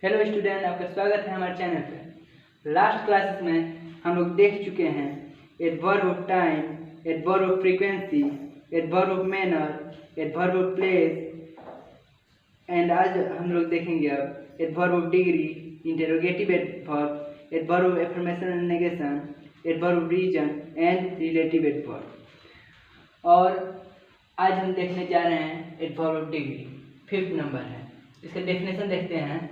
Hello student, आपका स्वागत है हमारे चैनल पे। लास्ट क्लासेस में हम लोग देख चुके हैं adverb of time, adverb of frequency, adverb of manner, adverb of place and आज हम लोग देखेंगे अब adverb of degree, interrogative adverb, adverb of affirmation and negation, adverb of reason and relative adverb. और आज हम देखने जा रहे हैं adverb of degree, 5th number है। इसका डेफिनेशन देखते हैं।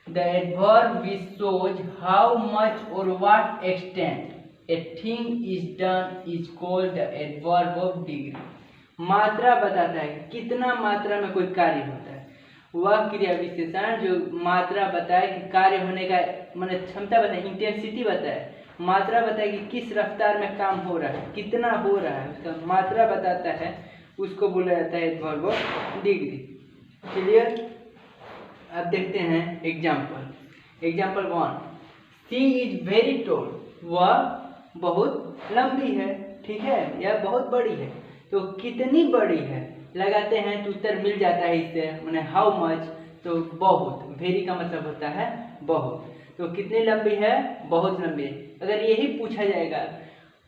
The adverb which shows how much or what extent a thing is done is called the adverb of degree। मात्रा बताता है कितना मात्रा में कोई कार्य होता है। वह क्रिया विशेषण जो मात्रा बताए कि कार्य होने का माने क्षमता बताए, इंटेंसिटी बताए, मात्रा बताए कि किस रफ्तार में काम हो रहा है, कितना हो रहा है, उसका मात्रा बताता है, उसको बोला जाता है एडवर्ब ऑफ डिग्री। क्लियर? अब देखते हैं example 1। She is very tall. वह बहुत लंबी है, ठीक है, यह बहुत बड़ी है। तो कितनी बड़ी है लगाते हैं तो उत्तर मिल जाता है इससे, माने हाउ मच, तो बहुत। वेरी का मतलब होता है बहुत। तो कितनी लंबी है? बहुत लंबी है। अगर यही पूछा जाएगा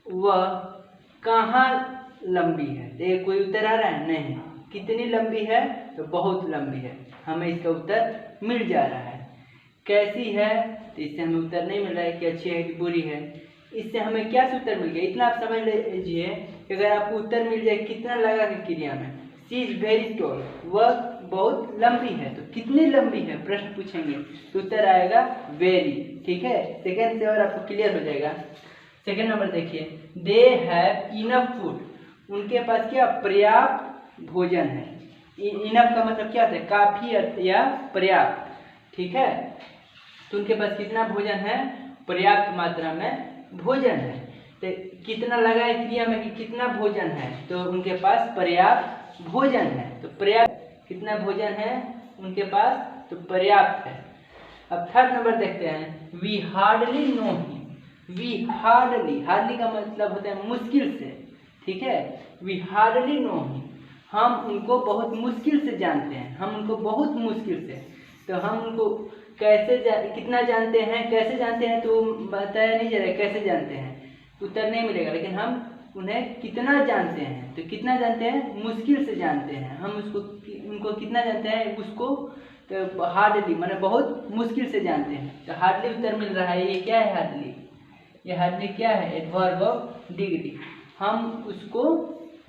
वह कहाँ लंबी है, तो ये कोई उत्तर आ रहा है? नहीं। कितनी लंबी है? तो बहुत लंबी है। हमें इसका उत्तर मिल जा रहा है। कैसी है? तो इससे हमें उत्तर नहीं मिल रहा है कि अच्छी है कि बुरी है। इससे हमें क्या उत्तर मिल गया? इतना आप समझ लीजिए कि अगर आपको उत्तर मिल जाए कितना लगा कि क्रिया में, सी इज वेरी टॉल, वह बहुत लंबी है। तो कितनी लंबी है प्रश्न पूछेंगे तो उत्तर आएगा वेरी, ठीक है। सेकेंड से और आपको क्लियर हो जाएगा। सेकेंड नंबर देखिए, दे हैव इनफ फूड। उनके पास क्या? पर्याप्त भोजन है। इनफ का मतलब क्या होता है? काफी या पर्याप्त, ठीक है। तो उनके पास कितना भोजन है? पर्याप्त मात्रा में भोजन है। तो कितना लगा है क्रिया में कि कितना भोजन है, तो उनके पास पर्याप्त भोजन है। तो पर्याप्त कितना भोजन है उनके पास? तो पर्याप्त है। अब थर्ड नंबर देखते हैं, we hardly know him. We hardly का मतलब होता है मुश्किल से, ठीक है। वी हार्डली नो हिम, हम उनको बहुत मुश्किल से जानते हैं। हम उनको बहुत मुश्किल से, तो हम उनको कैसे कितना जानते हैं, कैसे जानते हैं तो बताया नहीं जा रहा है कैसे जानते हैं, उत्तर नहीं मिलेगा। लेकिन हम उन्हें कितना जानते हैं, तो कितना जानते हैं? मुश्किल से जानते हैं। हम उनको कितना जानते हैं? उसको तो हार्डली माने बहुत मुश्किल से जानते हैं। तो हार्डली उत्तर मिल रहा है। ये क्या है? हार्डली। ये हार्डली क्या है? Adverb of degree. हम उसको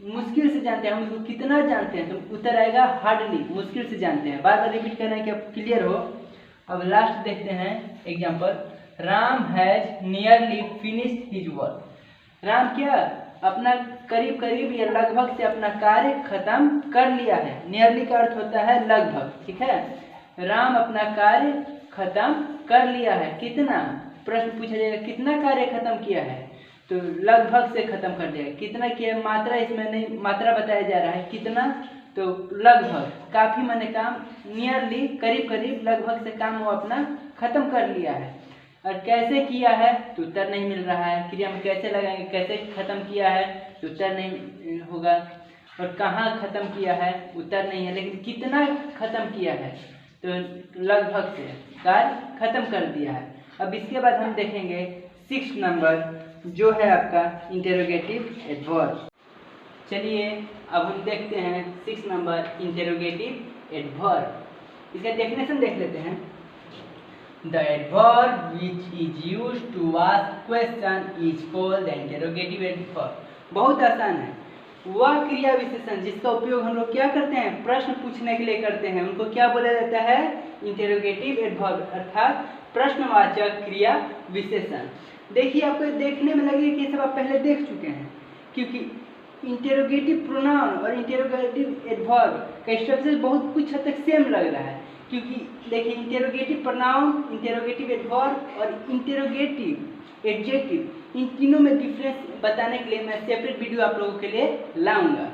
मुश्किल से जानते हैं। हम उसको कितना जानते हैं, तो उत्तर आएगा हार्डली, मुश्किल से जानते हैं। बार बार रिपीट करना है कि आप क्लियर हो। अब लास्ट देखते हैं example, Ram has nearly finished his work. Ram क्या? अपना करीब या लगभग से अपना कार्य खत्म कर लिया है। नियरली का अर्थ होता है लगभग, ठीक है। राम अपना कार्य खत्म कर लिया है। कितना? प्रश्न पूछा जाएगा कितना कार्य खत्म किया है, तो लगभग से खत्म कर दिया। कितना किया? मात्रा इसमें नहीं, मात्रा बताया जा रहा है कितना, तो लगभग। काफी माने काम, नियरली करीब लगभग से काम वो अपना खत्म कर लिया है। और कैसे किया है तो उत्तर नहीं मिल रहा है। क्रिया में कैसे लगाएंगे, कैसे खत्म किया है तो उत्तर नहीं होगा। और कहाँ खत्म किया है उत्तर नहीं है। लेकिन कितना खत्म किया है तो लगभग से कार्य खत्म कर दिया है। अब इसके बाद हम देखेंगे 6th नंबर जो है आपका इंटेरोगेटिव एडवर्ब। चलिए अब हम देखते हैं 6th नंबर इंटेरोगेटिव एडवर्ब। इसका डेफिनेशन देख लेते हैं। The adverb which is used to ask question is called the interrogative adverb. बहुत आसान है। वह क्रिया विशेषण जिसका उपयोग हम लोग क्या करते हैं? प्रश्न पूछने के लिए करते हैं, उनको क्या बोला जाता है? इंटेरोगेटिव एडवर्ब, अर्थात प्रश्नवाचक क्रिया विशेषण। देखिए, आपको देखने में लगेगा कि ये सब आप पहले देख चुके हैं, क्योंकि इंटेरोगेटिव प्रोनाउन और इंटेरोगेटिव एडवर्ब का स्ट्रक्चर बहुत कुछ हद तक सेम लग रहा है। क्योंकि देखिए, इंटेरोगेटिव प्रोनाउन, इंटेरोगेटिव एडवर्ब और इंटेरोगेटिव एडजेक्टिव, इन तीनों में डिफरेंस बताने के लिए मैं सेपरेट वीडियो आप लोगों के लिए लाऊंगा।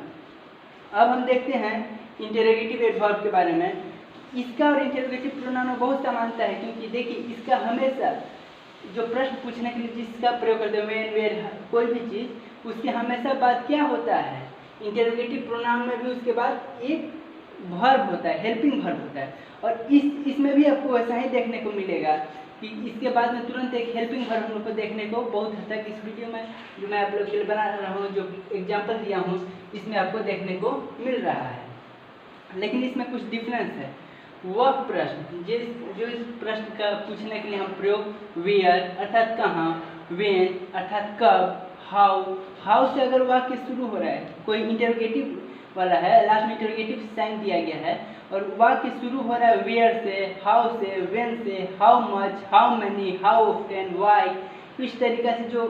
अब हम देखते हैं इंटेरोगेटिव एडवर्ब के बारे में। इसका और इंटेरोगेटिव प्रोनाउन में बहुत समानता है, क्योंकि देखिए इसका हमेशा जो प्रश्न पूछने के लिए जिसका प्रयोग करते हैं, व्हेन, वेयर, कोई भी चीज़, उसके हमेशा बाद क्या होता है? इंटेरोगेटिव प्रोनाउन में भी उसके बाद एक वर्ब होता है, हेल्पिंग वर्ब होता है। और इसमें भी आपको वैसा ही देखने को मिलेगा कि इसके बाद में तुरंत एक हेल्पिंग वर्ब हम लोग को देखने को बहुत हद तक इस वीडियो में जो मैं आप लोग के लिए बना रहा हूँ, जो एग्जाम्पल दिया हूँ, इसमें आपको देखने को मिल रहा है। लेकिन इसमें कुछ डिफरेंस है। वह प्रश्न जो इस प्रश्न का पूछने के लिए हम प्रयोग वेयर अर्थात कहाँ, वेन अर्थात कब, हाउ से अगर वाक्य शुरू हो रहा है, कोई इंटरोगेटिव वाला है, लास्ट में इंटरोगेटिव साइन दिया गया है और वाक्य शुरू हो रहा है वेयर से, हाउ से, वेन से, how much, how many, how often, why, इस तरीका से जो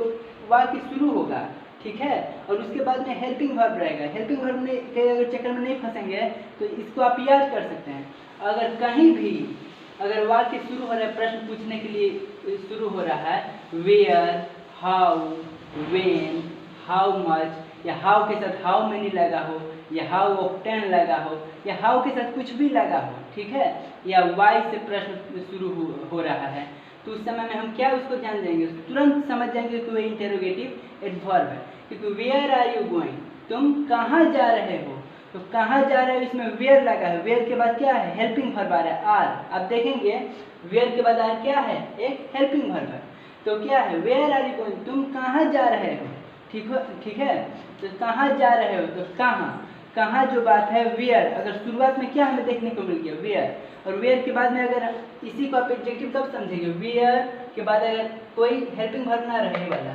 वाक्य शुरू होगा, ठीक है। और उसके बाद में हेल्पिंग वर्ब रहेगा। हेल्पिंग वर्ब में के अगर चक्कर में नहीं फंसेंगे तो इसको आप याद कर सकते हैं। अगर कहीं भी अगर वाक्य शुरू हो रहा है, प्रश्न पूछने के लिए शुरू हो रहा है where, how, when, how much, या हाउ के साथ हाउ मेनी लगा हो, या हाउ ऑफ्टन लगा हो, या हाउ के साथ कुछ भी लगा हो, ठीक है, या वाई से प्रश्न शुरू हो रहा है, तो उस समय में हम क्या उसको जान जाएंगे, तुरंत समझ जाएंगे कि वो इंटरोगेटिव एडवर्ब है। क्योंकि वेयर आर यू गोइंग, तुम कहाँ जा रहे हो, तो कहाँ जा रहे हो इसमें वेयर लगा है, वेयर के बाद क्या है, हेल्पिंग वर्ब आ रहा है आर। आप देखेंगे वेयर के बाद आर क्या है, एक हेल्पिंग वर्ब है। तो क्या है, वेयर आर यू गोइंग, तुम कहाँ जा रहे हो, ठीक है। तो कहाँ जा रहे हो, तो कहाँ जो बात है वेयर, अगर शुरुआत में क्या हमें देखने को मिल गया वेयर, और वेयर के बाद में अगर इसी को आप एडजेक्टिव कब समझेंगे, वेयर के बाद अगर कोई हेल्पिंग वर्ब ना रहे वाला,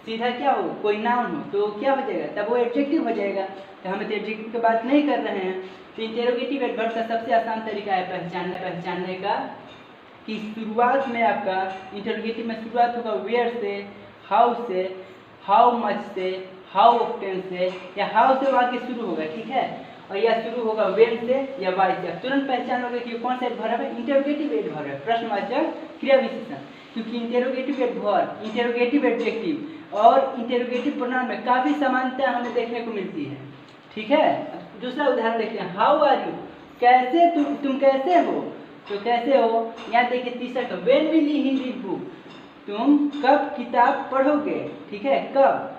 सीधा क्या हो, कोई नाउन हो, तो क्या हो जाएगा, तब वो एडजेक्टिव हो जाएगा। तो हम तो एडजेक्टिव की बात नहीं कर रहे हैं। तो इंटरोगेटिव एडवर्ब का सबसे आसान तरीका है पहचानने का कि शुरुआत में आपका इंटरोगेटिव में शुरुआत होगा वेयर से, हाउ मच से, हाउ ऑफ्टन से, या हाउ से वाक्य शुरू होगा, ठीक है, और या शुरू होगा वेन से या वाई से। तुरंत पहचानोगे कि कौन सा एडवर्ब है, इंटरोगेटिव एडवर्ब है, प्रश्नवाचक क्रिया विशेषण। क्योंकि इंटरोगेटिव एडवर्ब, इंटरोगेटिव एडजेक्टिव और इंटरोगेटिव प्रोनाउन में काफ़ी समानता हमें देखने को मिलती है, ठीक है। दूसरा उदाहरण देखते हैं, हाउ आर यू, कैसे तुम कैसे हो, तो कैसे हो, यहाँ देखिए तीसरा का, when will you read book, तुम कब किताब पढ़ोगे, ठीक है, कब।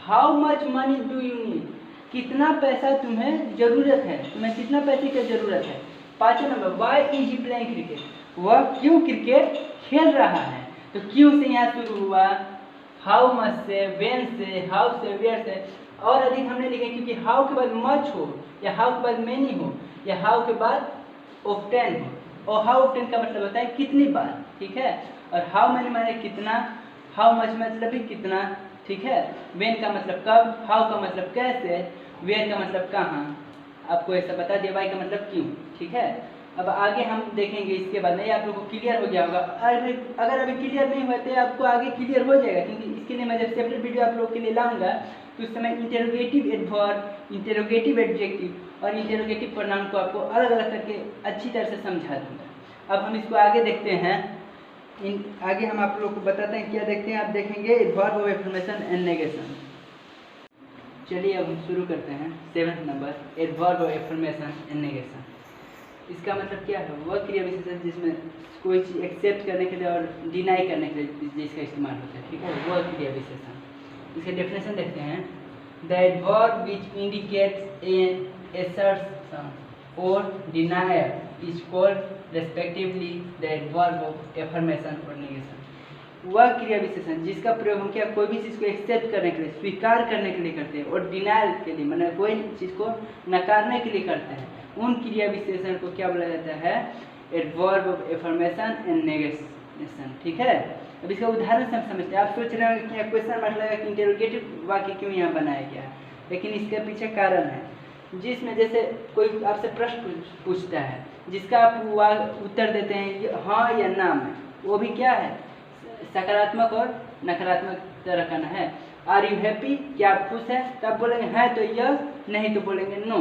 How much money do you need, कितना पैसा तुम्हें जरूरत है, तुम्हें कितना पैसे की जरूरत है। पांचवा number, why is he playing cricket, वह क्यों क्रिकेट खेल रहा है, तो क्यों से यहाँ शुरू हुआ, हाउ मच से, वेन से, हाउ से, वेयर से, और अधिक हमने लिखे क्योंकि हाउ के बाद मच हो, या हाउ के बाद मेनी हो, या हाउ के बाद ऑफ्टन हो, और हाउ ऑफ्टन का मतलब होता है कितनी बार, ठीक है, और हाउ मेनी माने कितना, हाउ मच मतलब भी कितना, ठीक है, वेन का मतलब कब, हाउ का मतलब कैसे, वेयर का मतलब कहाँ, आपको ऐसा बता दिया, वाई का मतलब क्यों, ठीक है। अब आगे हम देखेंगे इसके बाद, नहीं आप लोगों को क्लियर हो गया होगा। अगर अभी क्लियर नहीं हुआ तो आपको आगे क्लियर हो जाएगा, क्योंकि इसके लिए मैं जब सेपरेट वीडियो आप लोगों के लिए लाऊंगा तो उस समय इंटरोगेटिव एडवर्ब, इंटरोगेटिव एडजेक्टिव और इंटरोगेटिव प्रोनाउन को आपको अलग अलग करके अच्छी तरह से समझा दूंगा। अब हम इसको आगे देखते हैं, आगे हम आप लोगों को बताते हैं क्या देखते हैं। आप देखेंगे adverb of affirmation and negation. चलिए अब हम शुरू करते हैं 7th number, adverb of affirmation and negation. इसका मतलब क्या है, वह क्रिया विशेषण जिसमें कोई चीज़ एक्सेप्ट करने के लिए और डिनाई करने के लिए जिसका इस्तेमाल होता है, ठीक है, वह क्रिया विशेषण। इसका डेफिनेशन देखते हैं, the adverb which indicates an assertion or denial is called respectively the adverb of affirmation or negation। वह क्रिया विशेषण जिसका प्रयोग हम क्या कोई भी चीज़ को एक्सेप्ट करने के लिए, स्वीकार करने के लिए करते हैं, और डिनायल के लिए मतलब कोई चीज़ को नकारने के लिए करते हैं, उन क्रिया विशेषण को क्या बोला जाता है, adverb of affirmation and negation, ठीक है। अब इसका उदाहरण से हम समझते हैं। आप सोच रहे हैं कि क्वेश्चन मार्क लगा कि इंटरोगेटिव वाक्य क्यों यहाँ बनाया गया, लेकिन इसके पीछे कारण है, जिसमें जैसे कोई आपसे प्रश्न पूछता है जिसका आप उत्तर देते हैं हाँ या ना में, वो भी क्या है, सकारात्मक और नकारात्मक तरह का ना है। आर यू हैप्पी, क्या आप खुश हैं, तब बोलेंगे है तो यस, नहीं तो बोलेंगे नो।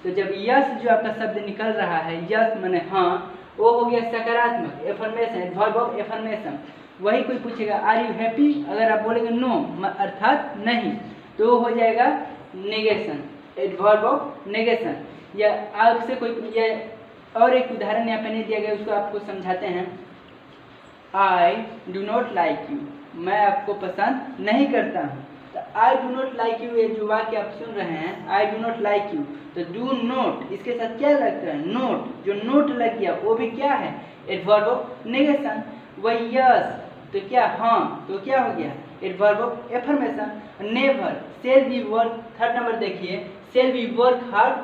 तो जब यस जो आपका शब्द निकल रहा है, यस माने हाँ, वो हो गया सकारात्मक, एफर्मेशन, एडवर्ब ऑफ एफर्मेशन। वही कोई पूछेगा आर यू हैप्पी, अगर आप बोलेंगे नो अर्थात नहीं, तो हो जाएगा नेगेशन, एडवर्ब ऑफ नेगेशन। या आपसे कोई, या और एक उदाहरण यहाँ पे नहीं दिया गया, उसको आपको समझाते हैं। I do not like you, मैं आपको पसंद नहीं करता हूँ, तो I do not like you, ये जो वाक्य आप सुन रहे हैं I do not like you, तो डू नॉट इसके साथ क्या लगता है नोट, जो नोट लग गया वो भी क्या है एडवर्ब ऑफ नेगेशन। वही यस तो क्या हाँ, तो क्या हो गया adverb of affirmation. Never shall we work, third number देखिए शेल वी वर्क हार्ड,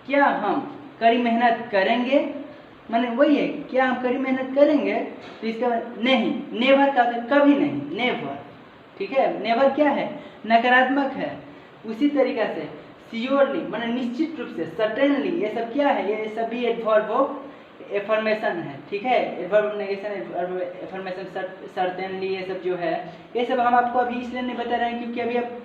क्या हम कड़ी मेहनत करेंगे, माने वही है क्या हम कड़ी मेहनत करेंगे, तो इसका नहीं, नेवर का तो कभी नहीं, नेवर, ठीक है। नेवर क्या है नकारात्मक है। उसी तरीका से श्योरली माने निश्चित रूप से, सर्टेनली ये सब क्या है, ये सभी एडवर्ब ऑफ एफर्मेशन है, ठीक है। Adverb of negation, adverb of affirmation, certainly ये सब जो है, ये सब हम आपको अभी इसलिए नहीं बता रहे हैं क्योंकि अभी आप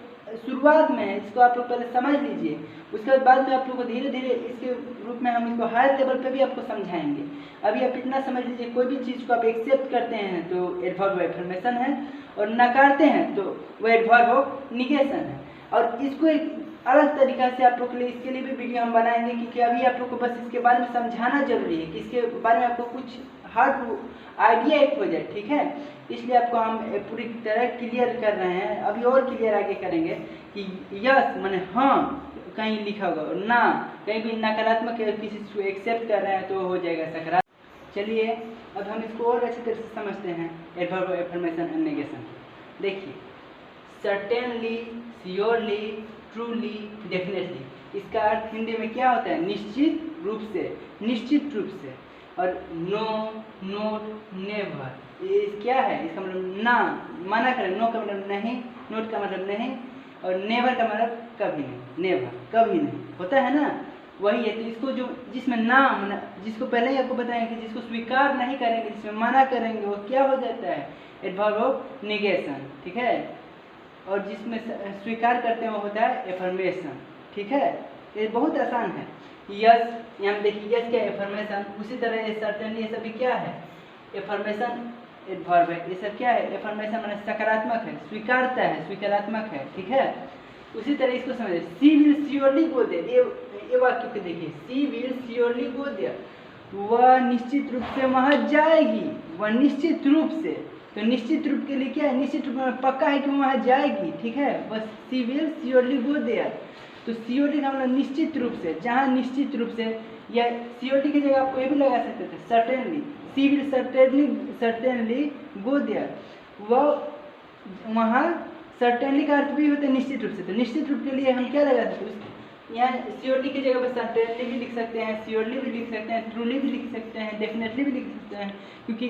शुरुआत में है, इसको आप लोग पहले समझ लीजिए, उसके बाद में आप लोग को धीरे धीरे इसके रूप में हम इसको हायर लेवल पे भी आपको समझाएंगे। अभी आप इतना समझ लीजिए, कोई भी चीज़ को आप एक्सेप्ट करते हैं तो एडवर्ब ऑफ एफर्मेशन है, और नकारते हैं तो वो एडवर्ब ऑफ निगेशन है। और इसको एक अलग तरीका से आप लोग के लिए, इसके लिए भी वीडियो हम बनाएंगे क्योंकि अभी आप लोग को बस इसके बारे में समझाना जरूरी है कि इसके बारे में आपको कुछ हार्ड आइडिया एक हो जाए, ठीक है। इसलिए आपको हम पूरी तरह क्लियर कर रहे हैं, अभी और क्लियर आगे करेंगे कि यस माने हाँ कहीं लिखा होगा, और ना कहीं भी नकारात्मक किसी चीज़ को एक्सेप्ट कर रहे हैं तो हो जाएगा सकारात्मक। चलिए अब हम इसको और अच्छी तरह से समझते हैं adverb of affirmation and negation. देखिए सर्टेनली, श्योरली, ट्रूली, डेफिनेटली, इसका अर्थ हिंदी में क्या होता है निश्चित रूप से, निश्चित रूप से। और नो, नोट, नेवर, ये क्या है इसका मतलब ना, मना करें, नो का मतलब नहीं, नोट का मतलब नहीं, और नेवर का मतलब कभी नहीं, नेवर कभी नहीं होता है ना, वही है। तो इसको जो जिसमें ना जिसको पहले ही आपको बताएं कि जिसको स्वीकार नहीं करेंगे, जिसमें मना करेंगे वो क्या हो जाता है एडवर्ब ऑफ नेगेशन, ठीक है। और जिसमें स्वीकार करते हैं वो होता है एफर्मेशन, ठीक है। ये बहुत आसान है। यस, यहाँ देखिए यस क्या एफर्मेशन, उसी तरह ये सर्टेनली, ये सभी क्या है एफर्मेशन एडवर्ब है, ये सब क्या है एफर्मेशन माने सकारात्मक है, स्वीकारता है, स्वीकारात्मक है, ठीक है। उसी तरह इसको समझिए सी विल श्योरली गो देयर, ये वाक्य को देखिए सी विल श्योरली गो देयर, वह निश्चित रूप से वहाँ जाएगी, वह निश्चित रूप से, तो निश्चित रूप के लिए क्या है निश्चित रूप में पक्का है कि वहाँ जाएगी, ठीक है। बस सी विल श्योरली गो देयर, तो श्योरली का मतलब निश्चित रूप से, जहाँ निश्चित रूप से, या श्योरली की जगह आपको ये भी लगा सकते थे certainly, she will certainly go there, वह वहाँ सर्टेनली का अर्थ भी होता है निश्चित रूप से, तो निश्चित रूप के लिए हम क्या लगा सकते हैं यहाँ श्योरली की जगह पर सर्टेनली भी लिख सकते हैं, श्योरली भी लिख सकते हैं, ट्रूली भी लिख सकते हैं, डेफिनेटली भी लिख सकते हैं, क्योंकि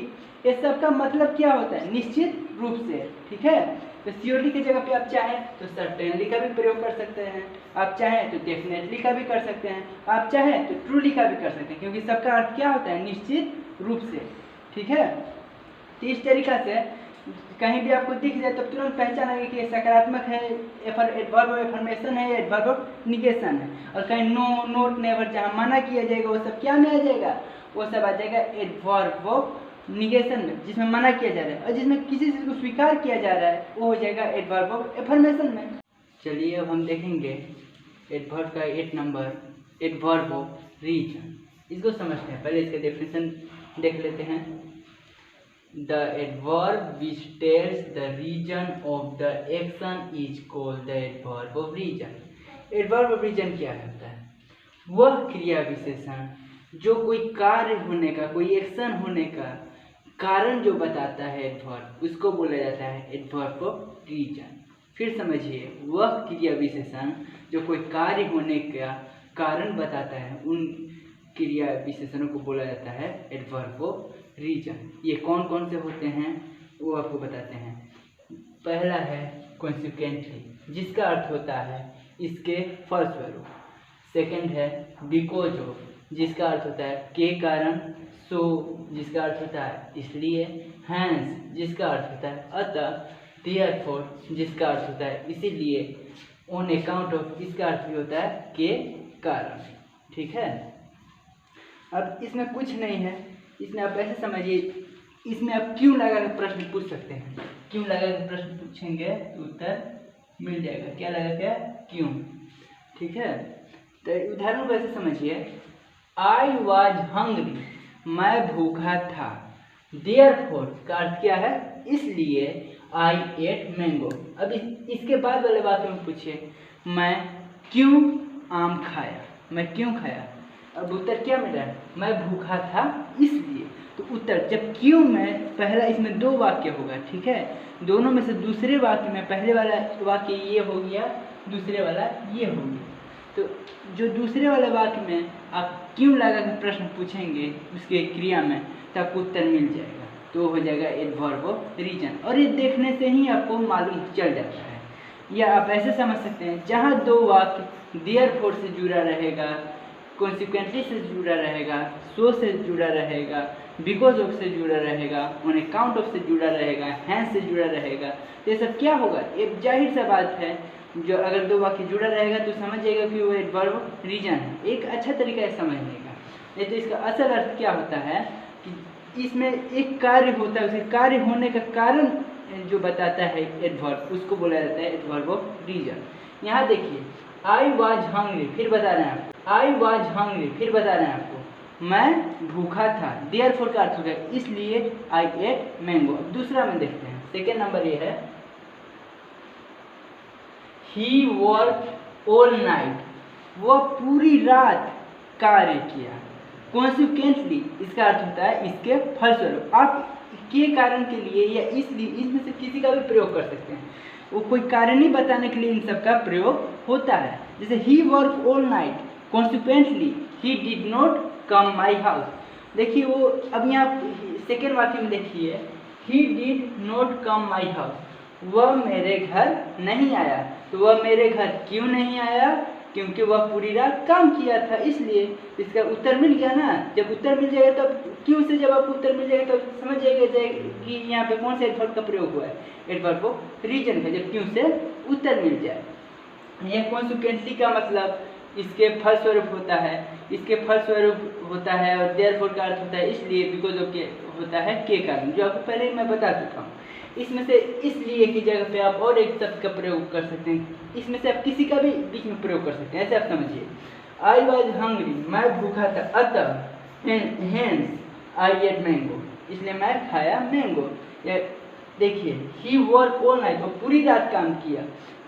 ये सब का मतलब क्या होता है निश्चित रूप से, ठीक है। तो श्योरली की जगह पे आप चाहें तो सर्टेनली का भी प्रयोग कर सकते हैं, आप चाहें तो डेफिनेटली का भी कर सकते हैं, आप चाहें तो ट्रूली का भी कर सकते हैं, क्योंकि सबका अर्थ क्या होता है निश्चित रूप से, ठीक है। तो इस तरीका से कहीं भी आपको दिख जाए तो तुरंत पहचानेंगे कि ये सकारात्मक है, एडवर्ब ऑफ एफर्मेशन है, एडवर्ब ऑफ निगेशन है। और कहीं नो, नोट, नेवर जहाँ मना किया जाएगा वो सब क्या में आ जाएगा, वो सब आ जाएगा एडवर्ब ऑफ निगेशन में, जिसमें मना किया जा रहा है, और जिसमें किसी चीज़ को स्वीकार किया जा रहा है वो हो जाएगा एडवर्ब ऑफ एफर्मेशन में। चलिए अब हम देखेंगे एडवर्ब का 8 नंबर एडवर्ब ऑफ रीजन, इसको समझते हैं। पहले इसका डेफिनेशन देख लेते हैं। The adverb which tells the region of the action is called the adverb of region. Adverb of region क्या होता है, वह क्रिया विशेषण जो कोई कार्य होने का, कोई एक्शन होने का कारण जो बताता है एडवर्ब, उसको बोला जाता है एडवर्ब ऑफ रीजन। फिर समझिए, वह क्रिया विशेषण जो कोई कार्य होने का कारण बताता है, उन क्रिया विशेषणों को बोला जाता है एडवर्ब ऑफ रीजन। ये कौन कौन से होते हैं वो आपको बताते हैं। पहला है कॉन्सिक्वेंटली, जिसका अर्थ होता है इसके फलस्वरूप। सेकंड है बिकॉज ऑफ, जिसका अर्थ होता है के कारण। सो, जिसका अर्थ होता है इसलिए। हैंस, जिसका अर्थ होता है अतः। देयरफॉर, जिसका अर्थ होता है इसीलिए। ऑन अकाउंट ऑफ, इसका अर्थ भी होता है के कारण, ठीक है। अब इसमें कुछ नहीं है, इसमें आप ऐसे समझिए, इसमें आप क्यों लगा कर प्रश्न पूछ सकते हैं। क्यों लगा कर प्रश्न पूछेंगे तो उत्तर मिल जाएगा। क्या लगा क्या क्यों, ठीक है। तो उदाहरण को ऐसे समझिए, आई वॉज हंग्री, मैं भूखा था। देयरफॉर का अर्थ क्या है इसलिए। आई एट मैंगो। अब इसके बाद वाले वाक्य में पूछिए मैं क्यों आम खाया, मैं क्यों खाया। अब उत्तर क्या मिला है, मैं भूखा था इसलिए। तो उत्तर जब क्यों में पहला, इसमें दो वाक्य होगा, ठीक है, दोनों में से दूसरे वाक्य में पहले वाला वाक्य ये हो गया, दूसरे वाला ये हो गया। तो जो दूसरे वाले वाक्य में आप क्यों लगा कर प्रश्न पूछेंगे उसके क्रिया में, तो आपको उत्तर मिल जाएगा, तो हो जाएगा एडवर्ब ऑफ रीजन। और ये देखने से ही आपको मालूम चल जाता है। या आप ऐसे समझ सकते हैं, जहाँ दो वाक्य देयरफॉर से जुड़ा रहेगा, कॉन्सिक्वेंटली से जुड़ा रहेगा, सो से जुड़ा रहेगा, बिकॉज ऑफ से जुड़ा रहेगा, ऑन अकाउंट ऑफ से जुड़ा रहेगा, हैंस से जुड़ा रहेगा, तो ये सब क्या होगा, एक जाहिर सा बात है, जो अगर दो वाक्य जुड़ा रहेगा तो समझ जाएगा कि वो एडवर्ब ऑफ रीजन है। एक अच्छा तरीका है समझने का। नहीं तो इसका असल अर्थ क्या होता है कि इसमें एक कार्य होता है, उसके कार्य होने का कारण जो बताता है एडवर्ब, उसको बोला जाता है एडवर्ब ऑफ रीजन। यहाँ देखिए, आई वॉज हंग्री, फिर बता रहे हैं आपको, आई वॉज हंग्री, फिर बता रहे हैं आपको, मैं भूखा था, देयरफॉर का अर्थ हो गया इसलिए आई एट मैंगो। अब दूसरा में देखते हैं, सेकेंड नंबर ये है, ही वर्क ऑल नाइट, वह पूरी रात कार्य किया। कॉन्सिक्वेंटली इसका अर्थ होता है इसके फलस्वरूप। आप के कारण के लिए या इसलिए, इसमें से किसी का भी प्रयोग कर सकते हैं, वो कोई कारण नहीं बताने के लिए इन सब का प्रयोग होता है। जैसे ही work all night, consequently he did not come my house. देखिए वो, अब यहाँ सेकेंड वाक्य में देखिए, he did not come my house, वह मेरे घर नहीं आया। तो वह मेरे घर क्यों नहीं आया, क्योंकि वह पूरी रात काम किया था, इसलिए। इसका उत्तर मिल गया ना। जब उत्तर मिल जाएगा तो क्यों से जब आपको उत्तर मिल जाएगा तो समझ जाएगा कि यहाँ पे कौन से एडवर्ब का प्रयोग हुआ है, एडवर्ब ऑफ रीजन का, जब क्यों से उत्तर मिल जाए। यह कॉन्सिक्वेंटली का मतलब इसके फलस्वरूप होता है, इसके फलस्वरूप होता है, और देयरफॉर का अर्थ होता है इसलिए, बिकॉज ऑफ के होता है के कारण, जो आपको पहले ही मैं बता चुका हूँ। इसमें से इसलिए की जगह पे आप और एक शब्द का प्रयोग कर सकते हैं, इसमें से आप किसी का भी बीच में प्रयोग कर सकते हैं। ऐसे आप समझिए, आई वॉज हंग्री, मैं भूखा था, अतः हेंस आई एट मैंगो, इसलिए मैं खाया मैंगो। देखिए, ही वर्क ऑल नाइट, वो पूरी रात काम किया,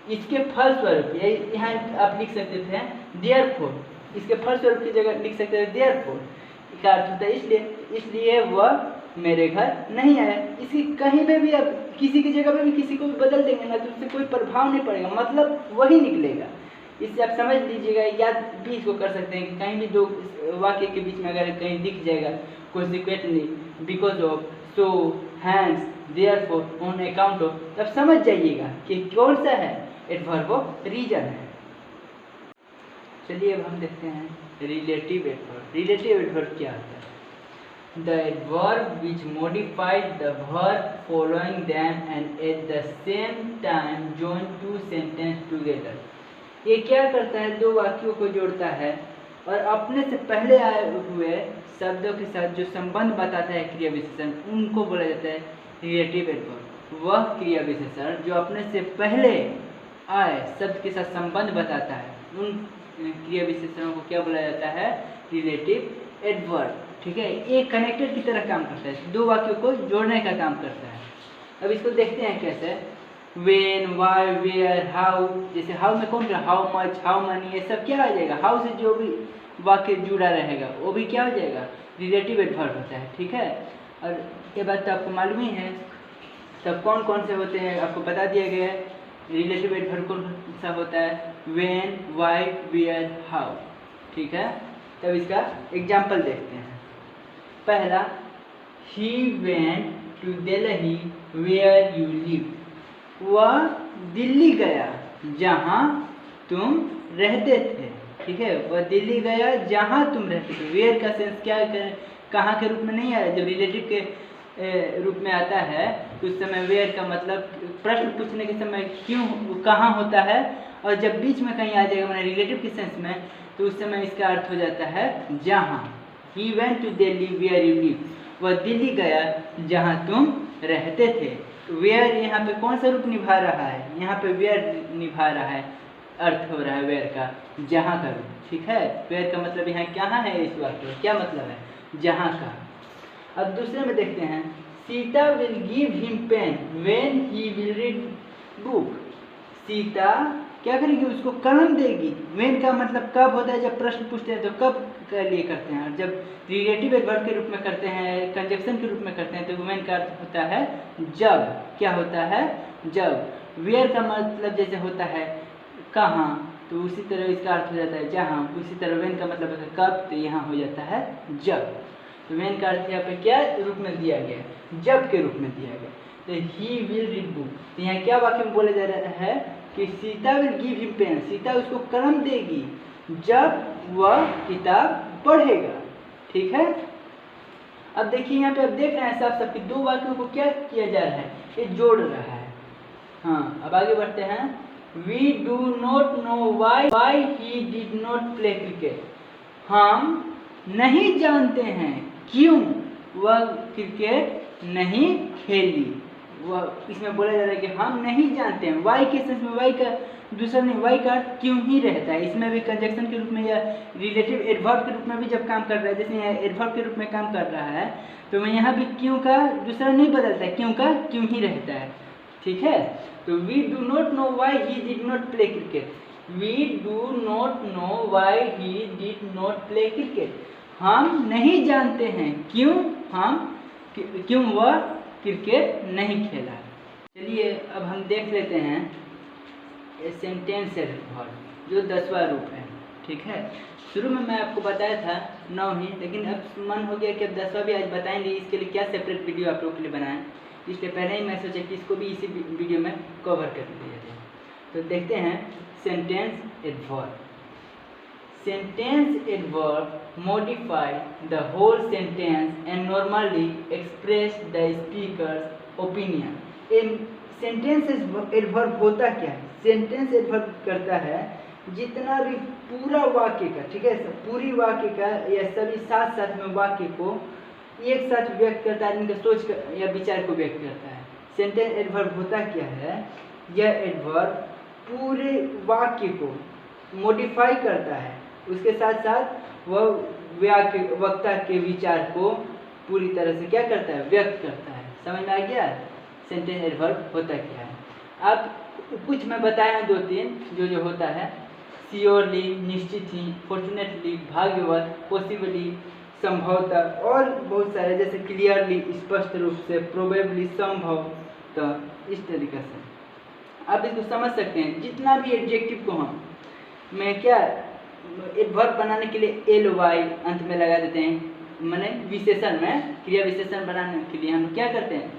इसके फलस्वरूप, यहाँ आप लिख सकते थे देयरफॉर, इसके फलस्वरूप की जगह लिख सकते थे देयरफॉर, का अर्थ होता है इसलिए वह मेरे घर नहीं आया। इसी कहीं पे भी आप किसी की जगह पे भी किसी को भी बदल देंगे ना, तो उससे कोई प्रभाव नहीं पड़ेगा, मतलब वही निकलेगा। इससे आप समझ लीजिएगा, याद भी इसको कर सकते हैं कि कहीं भी दो वाक्य के बीच में अगर कहीं दिख जाएगा consequently, because of, so, hence, therefore, on account of, तब समझ जाइएगा कि कौन सा है, एडवर्ब ऑफ रीजन है। चलिए अब हम देखते हैं रिलेटिव एडवर्ब। रिलेटिव एडवर्ब क्या होता है? The adverb which modifies the verb following them and at the same time join two sentences together। ये क्या करता है, दो वाक्यों को जोड़ता है और अपने से पहले आए हुए शब्दों के साथ जो संबंध बताता है क्रिया विशेषण, उनको बोला जाता है रिलेटिव एडवर्ब। वह क्रिया विशेषण जो अपने से पहले आए शब्द के साथ संबंध बताता है, उन क्रिया विशेषणों को क्या बोला जाता है, रिलेटिव एडवर्ब। ठीक है, एक कनेक्टर की तरह काम करता है, दो वाक्यों को जोड़ने का काम करता है। अब इसको देखते हैं कैसे। वेन, वाई, वेयर, हाउ, जैसे हाउ में कौन, हाउ मच, हाउ मनी, ये सब क्या आ जाएगा, हाउ से जो भी वाक्य जुड़ा रहेगा वो भी क्या हो जाएगा, रिलेटिव एडवर्ब होता है। ठीक है, और ये बात तो आपको मालूम ही है। तब कौन कौन से होते हैं आपको बता दिया गया है। रिलेटिव एडवर्ब कौन सा होता है, वेन, वाई, वेयर, हाउ। ठीक है, तब इसका एग्जाम्पल देखते हैं। पहला, he went to Delhi where you live, वह दिल्ली गया जहाँ तुम रहते थे। ठीक है, वह दिल्ली गया जहाँ तुम रहते थे। वेयर का सेंस क्या है, कहाँ के रूप में नहीं आया, जब रिलेटिव के रूप में आता है तो उस समय वेयर का मतलब प्रश्न पूछने के समय क्यों, कहाँ होता है, और जब बीच में कहीं आ जाएगा मैंने रिलेटिव के सेंस में, तो उस समय इसका अर्थ हो जाता है जहाँ। He went to Delhi where you live, वह दिल्ली गया जहाँ तुम रहते थे। वेयर यहाँ पे कौन सा रूप निभा रहा है, यहाँ पे वेयर निभा रहा है, अर्थ हो रहा है वेयर का जहाँ का रूप। ठीक है, वेयर का मतलब यहाँ कहाँ है, इस वाक्य में क्या मतलब है, जहाँ का। अब दूसरे में देखते हैं, Sita will give him pen when he will read book. Sita क्या करेगी, उसको कलम देगी। व्हेन का मतलब कब होता है, जब प्रश्न पूछते हैं तो कब के लिए करते हैं, और जब रिलेटिव एडवर्ब के रूप में करते हैं, कंजक्शन के रूप में करते हैं, तो व्हेन का अर्थ होता है जब। क्या होता है, जब। वेयर का मतलब जैसे होता है कहाँ, तो उसी तरह इसका अर्थ हो जाता है जहाँ। उसी तरह व्हेन का मतलब होता है कब, तो यहाँ हो जाता है जब। तो व्हेन का अर्थ यहाँ पे क्या रूप में दिया गया, जब के रूप में दिया गया। तो ही विल रीड बुक, तो यहाँ क्या वाक्य में बोला जा रहा है कि Sita will give him pen, Sita उसको कलम देगी जब वह किताब पढ़ेगा। ठीक है। अब देखिए यहाँ पे आप देख रहे हैं साफ साफ कि दो वाक्यों को क्या किया जा रहा है, ये जोड़ रहा है। हाँ, अब आगे बढ़ते हैं। We do not know why he did not play cricket. हम नहीं जानते हैं क्यों वह क्रिकेट नहीं खेली। वह इसमें बोला जा रहा है कि हम नहीं जानते हैं। वाई के सेंस में, वाई का दूसरा नहीं, वाई का अर्थ क्यों ही रहता है। इसमें भी कंजक्शन के रूप में या रिलेटिव एडवर्ब के रूप में भी जब काम कर रहा है, जैसे यहाँ एडवर्ब के रूप में काम कर रहा है, तो मैं यहाँ भी क्यों का दूसरा नहीं बदलता है, क्यों का क्यों ही रहता है। ठीक है। तो we do not know why he did not play cricket. We do not know why he did not play cricket. हम नहीं जानते हैं क्यों वह क्रिकेट नहीं खेला। चलिए अब हम देख लेते हैं सेंटेंस एडवर्ब जो 10वां रूप है। ठीक है। शुरू में मैं आपको बताया था 9 ही, लेकिन अब मन हो गया कि अब 10वां भी आज बताएंगे। इसके लिए क्या सेपरेट वीडियो आप लोगों के लिए बनाएं, इसलिए पहले ही मैं सोचा कि इसको भी इसी वीडियो में कवर कर दिया जाए। तो देखते हैं sentence adverb. Sentence adverb modify the whole sentence and normally express the speaker's opinion. Sentence adverb होता क्या है? सेंटेंस एडवर्ब करता है जितना भी पूरा वाक्य का, ठीक है, पूरी वाक्य का या सभी साथ साथ में वाक्य को एक साथ व्यक्त करता है, इनका सोच या विचार को व्यक्त करता है। सेंटेंस एडवर्ब होता क्या है? यह एडवर्ब पूरे वाक्य को मॉडिफाई करता है, उसके साथ साथ वह वक्ता के विचार को पूरी तरह से क्या करता है, व्यक्त करता है। समझ में आ गया सेंटेंस एडवर्ब होता क्या है। अब कुछ मैं बताया 2-3 जो होता है। श्योरली, निश्चित ही, फॉर्चुनेटली, भाग्यवत, पॉसिबली, संभवतः, और बहुत सारे जैसे क्लियरली, स्पष्ट रूप से, प्रोबेबली, संभवतः, इस तरीके से आप इसको समझ सकते हैं। जितना भी एडजेक्टिव को मैं क्या एडवर्ब बनाने के लिए एल वाई अंत में लगा देते हैं, माने विशेषण में, क्रिया विशेषण बनाने के लिए हम क्या करते हैं,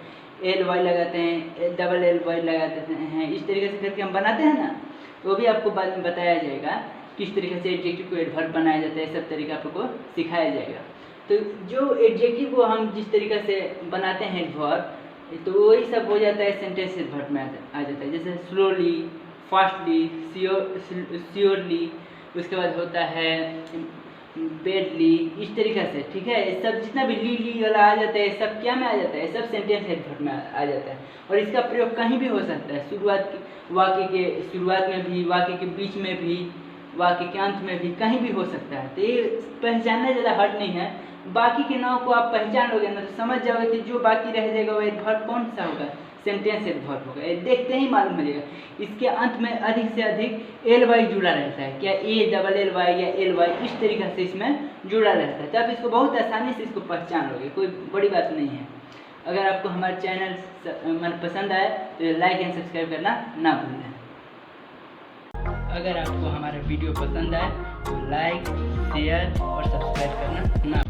एल वाई लगाते हैं, डबल एल वाई लगा देते हैं। इस तरीके से करके हम बनाते हैं ना, तो वो भी आपको बाद में बताया जाएगा किस तरीके से एडजेक्टिव को एडवर्ब बनाया जाता है। सब तरीका आपको सिखाया जाएगा। तो जो एडजेक्टिव को हम जिस तरीके से बनाते हैं एडवर्ब, तो वही सब हो जाता है सेंटेंस एडवर्ब में आ जाता है। जैसे स्लोली, फास्टली, श्योरली, उसके बाद होता है बेडली, इस तरीके से। ठीक है। सब जितना भी ली वाला आ जाता है, सब क्या में आ जाता है, सब सेंटेंस एडवर्ब में आ जाता है। और इसका प्रयोग कहीं भी हो सकता है, वाक्य के शुरुआत में भी, वाक्य के बीच में भी, वाक्य के अंत में भी, कहीं भी हो सकता है। तो ये पहचानना ज़्यादा हार्ड नहीं है। बाकी के नाम को आप पहचान लोगे ना, तो समझ जाओगे कि जो बाकी रह जाएगा वो एडवर्ब कौन सा होगा, सेंटेंस एडवर्ब होगा। ये देखते ही मालूम हो जाएगा। इसके अंत में अधिक से अधिक एल वाई जुड़ा रहता है, क्या ए डबल एल वाई या एल वाई, इस तरीके से इसमें जुड़ा रहता है। तो आप इसको बहुत आसानी से इसको पहचान लोगे, कोई बड़ी बात नहीं है। अगर आपको हमारा चैनल मन पसंद आए तो लाइक एंड सब्सक्राइब करना ना भूलें। अगर आपको हमारा वीडियो पसंद आए तो लाइक, शेयर और सब्सक्राइब करना ना